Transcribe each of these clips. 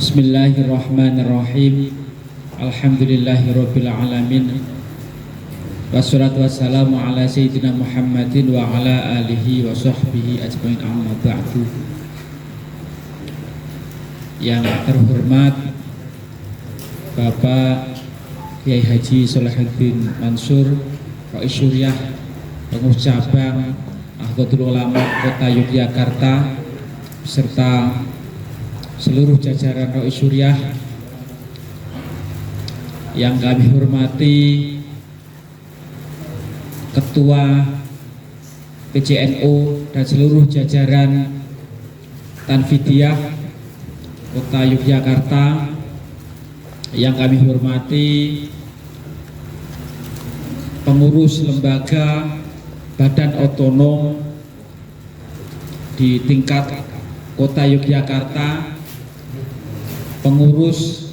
Bismillahirrahmanirrahim. Alhamdulillahirabbil alamin. Wassalatu wassalamu ala sayyidina Muhammadin wa ala alihi wa sahbihi ajmain, amma ba'du. Yang terhormat Bapak Kiai Haji Sholahuddin Mansur, Rais Syuriah, Pengurus Cabang Nahdlatul Ulama Kota Yogyakarta, beserta seluruh jajaran Rais Syuriah yang kami hormati, Ketua PCNU dan seluruh jajaran Tanfidiyah Kota Yogyakarta, yang kami hormati pengurus lembaga badan otonom di tingkat Kota Yogyakarta, pengurus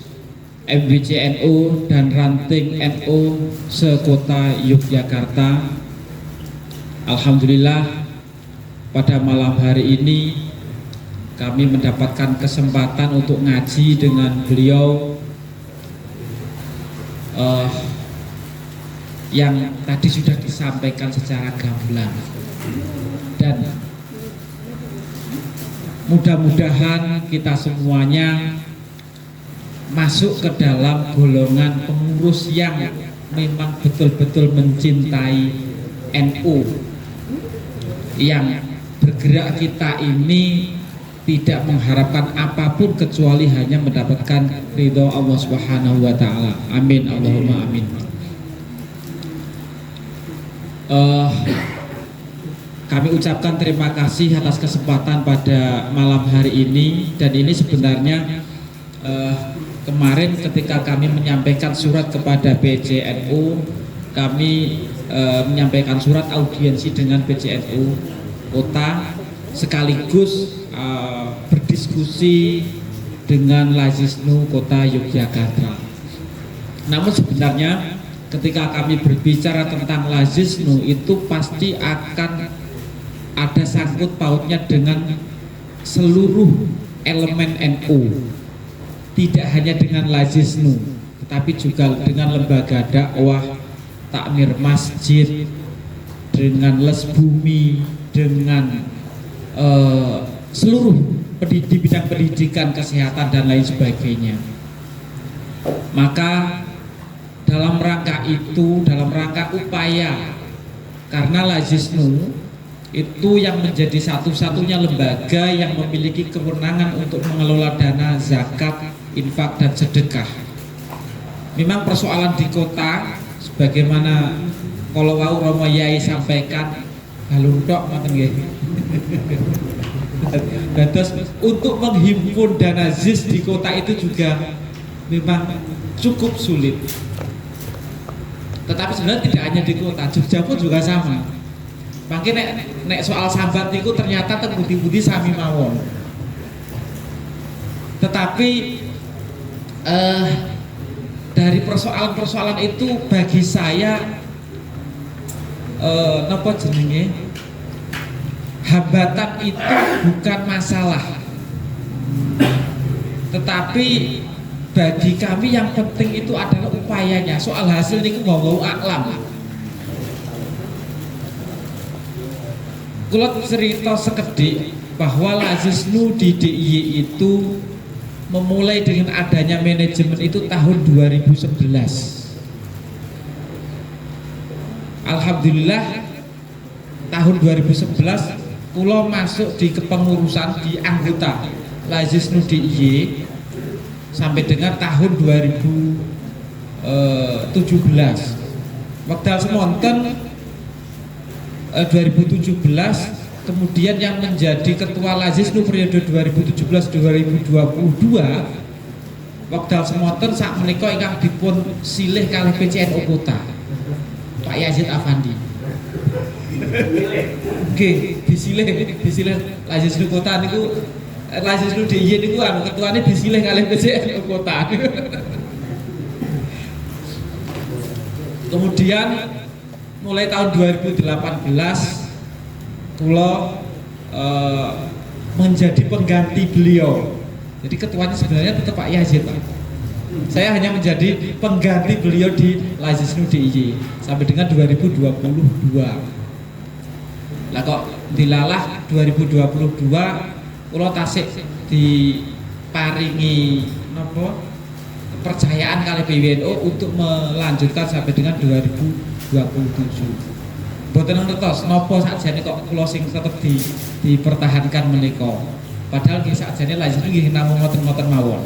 MBCNU dan ranting NU se-Kota Yogyakarta. Alhamdulillah, pada malam hari ini kami mendapatkan kesempatan untuk ngaji dengan beliau yang tadi sudah disampaikan secara gamblang, dan mudah-mudahan kita semuanya masuk ke dalam golongan pengurus yang memang betul-betul mencintai NU, yang bergerak kita ini tidak mengharapkan apapun kecuali hanya mendapatkan ridho Allah Subhanahu wa Ta'ala. Amin, Allahumma amin. Kami ucapkan terima kasih atas kesempatan pada malam hari ini, dan ini sebenarnya kemarin ketika kami menyampaikan surat kepada PCNU, kami menyampaikan surat audiensi dengan PCNU Kota, sekaligus berdiskusi dengan Lazisnu Kota Yogyakarta. Namun sebenarnya ketika kami berbicara tentang Lazisnu, itu pasti akan ada sangkut pautnya dengan seluruh elemen NU. Tidak hanya dengan Lazisnu, tetapi juga dengan lembaga dakwah, takmir masjid, dengan les bumi, dengan seluruh di bidang pendidikan, kesehatan, dan lain sebagainya. Maka dalam rangka itu, dalam rangka upaya, karena Lazisnu itu yang menjadi satu-satunya lembaga yang memiliki kewenangan untuk mengelola dana zakat, infak, dan sedekah. Memang persoalan di kota, sebagaimana kalau wau Romo Yai sampaikan, baluntok ngoten nggih. Terus untuk menghimpun dana ZIS di kota itu juga memang cukup sulit. Tetapi sebenarnya tidak hanya di kota, Jogja pun juga sama. Makanya nek soal sambat itu ternyata terbudi-budi sami mawon. Tetapi dari persoalan-persoalan itu bagi saya napa jenenge, hambatan itu bukan masalah, tetapi bagi kami yang penting itu adalah upayanya. Soal hasil niku wallahu a'lam. Kula cerita sekedhik bahwa Lazisnu di DIY itu memulai dengan adanya manajemen itu tahun 2011. Alhamdulillah tahun 2011 kula masuk di kepengurusan, di anggota Lazisnu DIY sampai dengan tahun 2017. Wekdal semonten 2017, kemudian yang menjadi ketua Lazisnu periode 2017-2022 wekdal semonten sak menika ingkang dipun silih kalih PCNU Kota, Pak Yazid Afandi. Nggih, disilih Lazisnu Kota niku, Lazisnu DIY niku ketuane disilih kalih PCNU Kota. Kemudian mulai tahun 2018 kula menjadi pengganti beliau Jadi ketuanya sebenarnya tetap Pak Yazid, Pak. Saya hanya menjadi pengganti beliau di Lazisnu DIY sampai dengan 2022. Lah kok dilalah 2022 kula tasik diparingi napa kepercayaan kali PWNU untuk melanjutkan sampai dengan 2027. Mboten ngertos napa sakjane kok kula sing tetep dipertahankan menika. Padahal nggih sakjane Lazisnu nggih namung ngoten-ngoten mawon.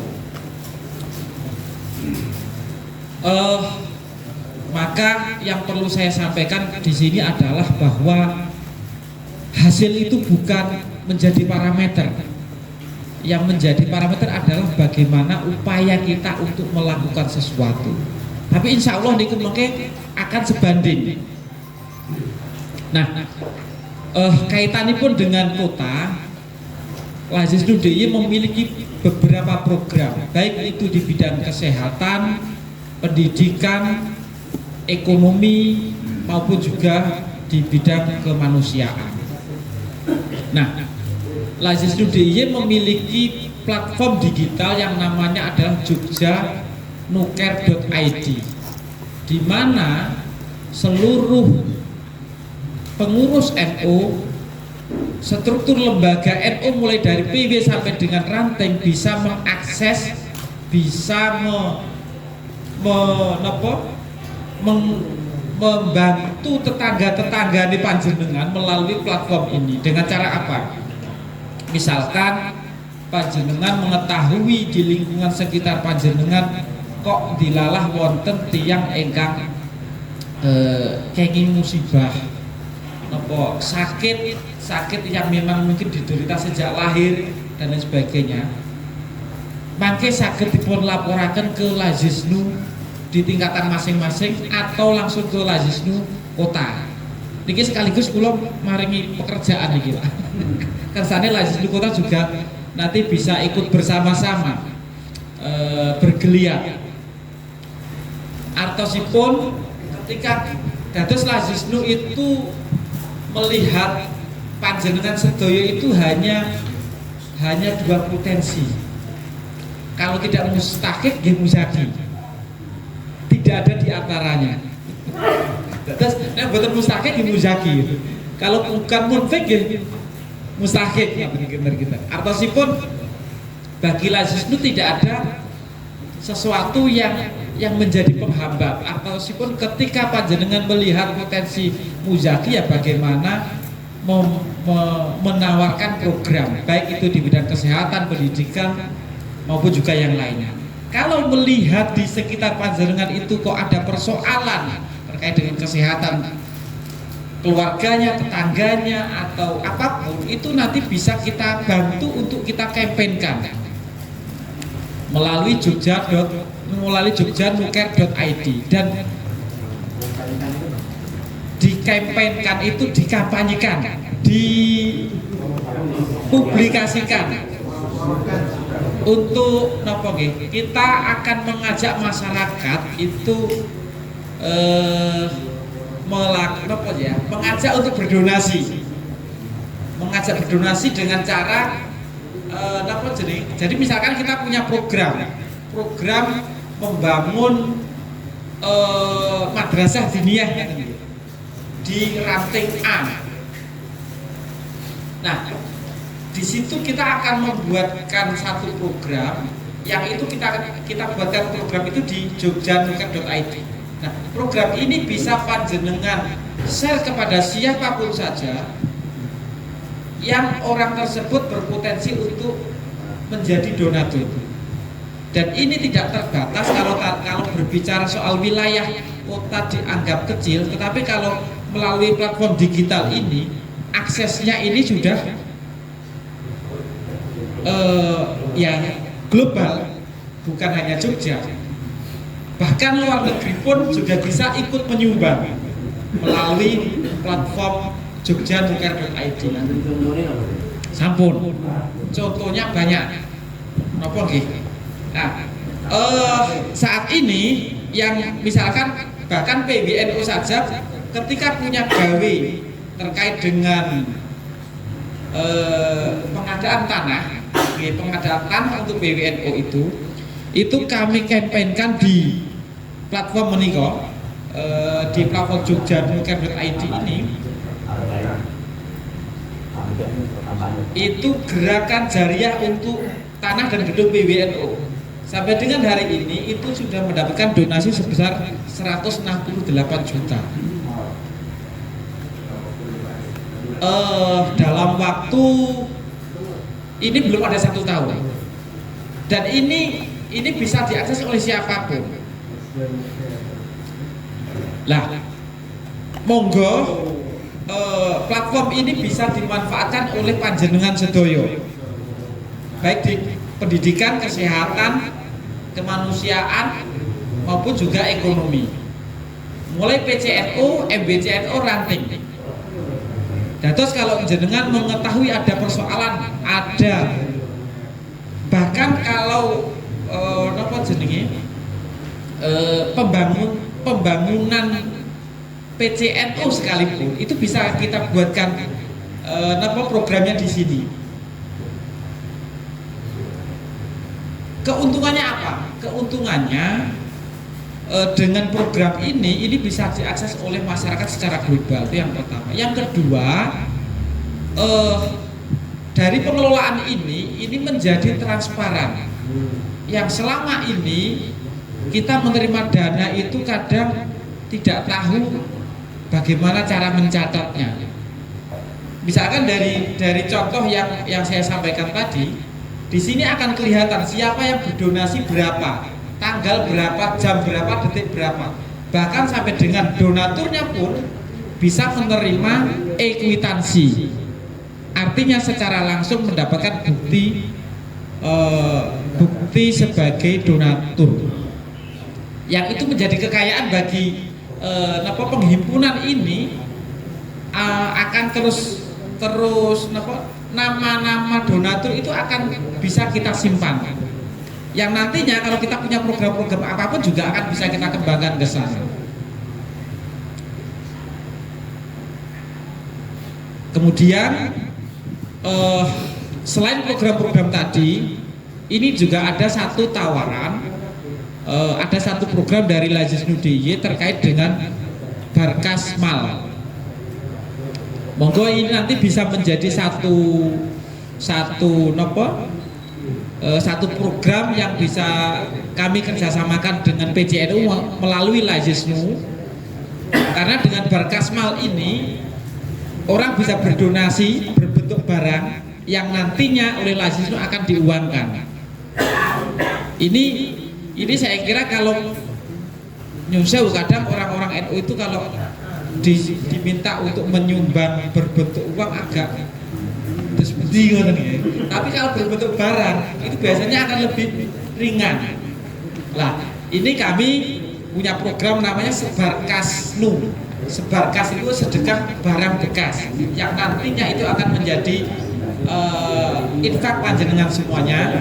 Maka yang perlu saya sampaikan di sini adalah bahwa hasil itu bukan menjadi parameter. Yang menjadi parameter adalah bagaimana upaya kita untuk melakukan sesuatu. Tapi insya Allah niku mengke akan sebanding. Nah, kaitannya pun dengan kota, Lazisnu DIY memiliki beberapa program, baik itu di bidang kesehatan, pendidikan, ekonomi, maupun juga di bidang kemanusiaan. Nah, Lazisnu DIY memiliki platform digital yang namanya adalah jogjanuker.id, di mana seluruh pengurus NU, struktur lembaga NU mulai dari PW sampai dengan ranting bisa mengakses, bisa membantu tetangga-tetangga di panjenengan melalui platform ini. Dengan cara apa? Misalkan panjenengan mengetahui di lingkungan sekitar panjenengan kok dilalah wonten tiang ingkang kenging musibah, apa sakit yang memang mungkin diderita sejak lahir dan lain sebagainya, mangke saged dipun laporaken ke Lazisnu di tingkatan masing-masing atau langsung ke Lazisnu kota. Niki sekaligus kula maringi pekerjaan niki Pak. Kersane Lazisnu kota juga nanti bisa ikut bersama-sama bergeliat. Artosipun ketika dados Lazisnu itu melihat panjenengan sedaya itu hanya dua potensi. Kalau tidak mustahik, nggih muzaki. Tidak ada di antaranya. Terus nek mboten mustahik nggih muzaki. Kalau bukan munfik nggih mustahik ya bener kita. Artosipun bagi Lazisnu tidak ada sesuatu yang menjadi penghambat. Artosipun ketika panjenengan melihat potensi muzaki ya bagaimana menawarkan program baik itu di bidang kesehatan, pendidikan maupun juga yang lainnya. Kalau melihat di sekitar panjenengan itu kok ada persoalan terkait dengan kesehatan keluarganya, tetangganya atau apapun, itu nanti bisa kita bantu untuk kita kampanyekan melalui jogjanuker.id dan dikampanyekan itu dikampanyekan, dipublikasikan untuk nopo nggih. Kita akan mengajak masyarakat itu mengajak untuk berdonasi. Mengajak berdonasi dengan cara jadi misalkan kita punya program membangun madrasah diniyah di ranting A. Nah, di situ kita akan membuatkan satu program yang itu kita buatkan program itu di jogjanuker.id. Nah, program ini bisa panjenengan share kepada siapapun saja yang orang tersebut berpotensi untuk menjadi donatur. Dan ini tidak terbatas kalau berbicara soal wilayah kota dianggap kecil, tetapi kalau melalui platform digital ini aksesnya ini sudah ya global, bukan hanya Jogja, bahkan luar negeri pun juga bisa ikut menyumbang melalui platform jogjanuker.id. Sampun, contohnya banyak. Napa nggih? Nah, saat ini yang misalkan bahkan PWNU saja ketika punya gawe terkait dengan pengadaan tanah, sebagai pengadaan tanah untuk PWNO itu kami kampanyekan di platform Meniko, di platform jogjanuker.id ini. Itu gerakan jariah untuk tanah dan gedung PWNO. Sampai dengan hari ini itu sudah mendapatkan donasi sebesar 168 juta. Dalam waktu ini belum ada 1 tahun. Dan ini bisa diakses oleh siapapun. Lah, monggo platform ini bisa dimanfaatkan oleh panjenengan sedoyo, baik di pendidikan, kesehatan, kemanusiaan maupun juga ekonomi, mulai PCNO, MBCNO, ranting. Dan terus kalau jenengan mengetahui ada persoalan, ada bahkan kalau pembangunan PCNO sekalipun itu bisa kita buatkan programnya di sini. Keuntungannya apa? Keuntungannya dengan program ini bisa diakses oleh masyarakat secara global, itu yang pertama. Yang kedua, dari pengelolaan ini menjadi transparan. Yang selama ini kita menerima dana itu kadang tidak tahu bagaimana cara mencatatnya. Misalkan dari contoh yang saya sampaikan tadi, di sini akan kelihatan siapa yang berdonasi berapa, tanggal berapa, jam berapa, detik berapa. Bahkan sampai dengan donaturnya pun bisa menerima ekwitansi. Artinya secara langsung mendapatkan bukti sebagai donatur. Yang itu menjadi kekayaan bagi penghimpunan ini. Akan terus nama-nama donatur itu akan bisa kita simpan, yang nantinya kalau kita punya program-program apapun juga akan bisa kita kembangkan ke sana. Kemudian selain program-program tadi, ini juga ada satu tawaran, ada satu program dari Lajisnu DIY terkait dengan Barkasmal. Monggo ini nanti bisa menjadi satu program yang bisa kami kerjasamakan dengan PCNU melalui Lajisnu. Karena dengan Barkasmal ini orang bisa berdonasi berbentuk barang yang nantinya oleh Lajisnu akan diuangkan. Ini saya kira kalau nyusul kadang orang-orang NU itu kalau diminta untuk menyumbang berbentuk uang agak terus bingung ya. Tapi kalau berbentuk barang itu biasanya akan lebih ringan. Lah, ini kami punya program namanya Sebarkasnu. Sebarkas itu sedekah barang bekas yang nantinya itu akan menjadi infak panjenengan semuanya.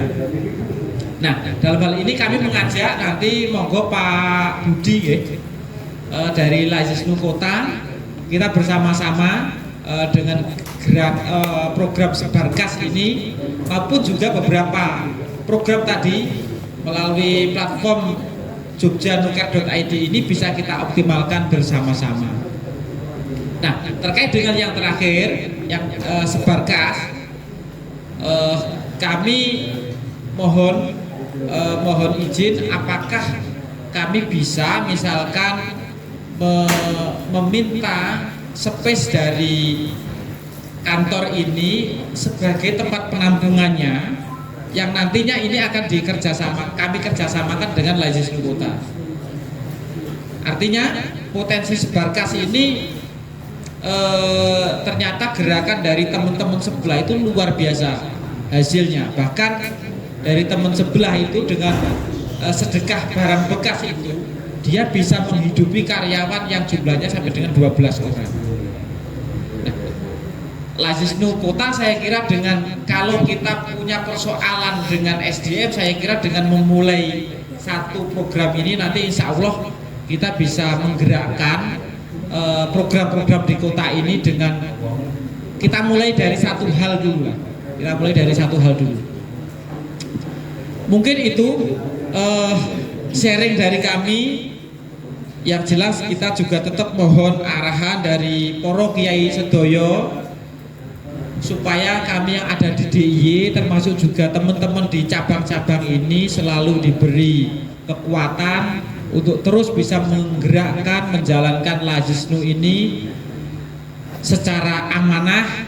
Nah, dalam hal ini kami mengajak nanti monggo Pak Budi ya, dari Lajisnu Kota, kita bersama-sama dengan program Sebarkas ini maupun juga beberapa program tadi melalui platform jogjanuker.id ini bisa kita optimalkan bersama-sama. Nah, terkait dengan yang terakhir, yang Sebarkas, kami mohon izin, apakah kami bisa misalkan meminta space dari kantor ini sebagai tempat penampungannya, yang nantinya ini akan kami kerjasamakan dengan Lajisnu Kota. Artinya potensi Sebarkas ini ternyata gerakan dari teman-teman sebelah itu luar biasa hasilnya. Bahkan dari teman sebelah itu dengan sedekah barang bekas itu dia bisa menghidupi karyawan yang jumlahnya sampai dengan 12 orang. Nah, Lajisnu Kota saya kira dengan kalau kita punya persoalan dengan SDM, saya kira dengan memulai satu program ini nanti insya Allah kita bisa menggerakkan program-program di kota ini dengan kita mulai dari satu hal dulu. Mungkin itu sharing dari kami. Yang jelas kita juga tetap mohon arahan dari para kiai sedoyo supaya kami yang ada di DIY termasuk juga teman-teman di cabang-cabang ini selalu diberi kekuatan untuk terus bisa menggerakkan, menjalankan Lajisnu ini secara amanah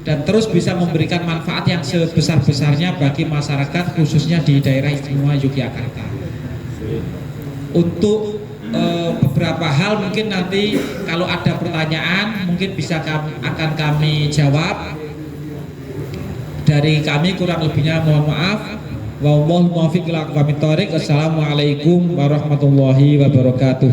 dan terus bisa memberikan manfaat yang sebesar-besarnya bagi masyarakat khususnya di daerah istimewa Yogyakarta. Untuk beberapa hal mungkin nanti kalau ada pertanyaan mungkin bisa akan kami jawab. Dari kami kurang lebihnya mohon maaf. Wallahu muwaffiq ila aqwamit thoriq. Assalamualaikum warahmatullahi wabarakatuh.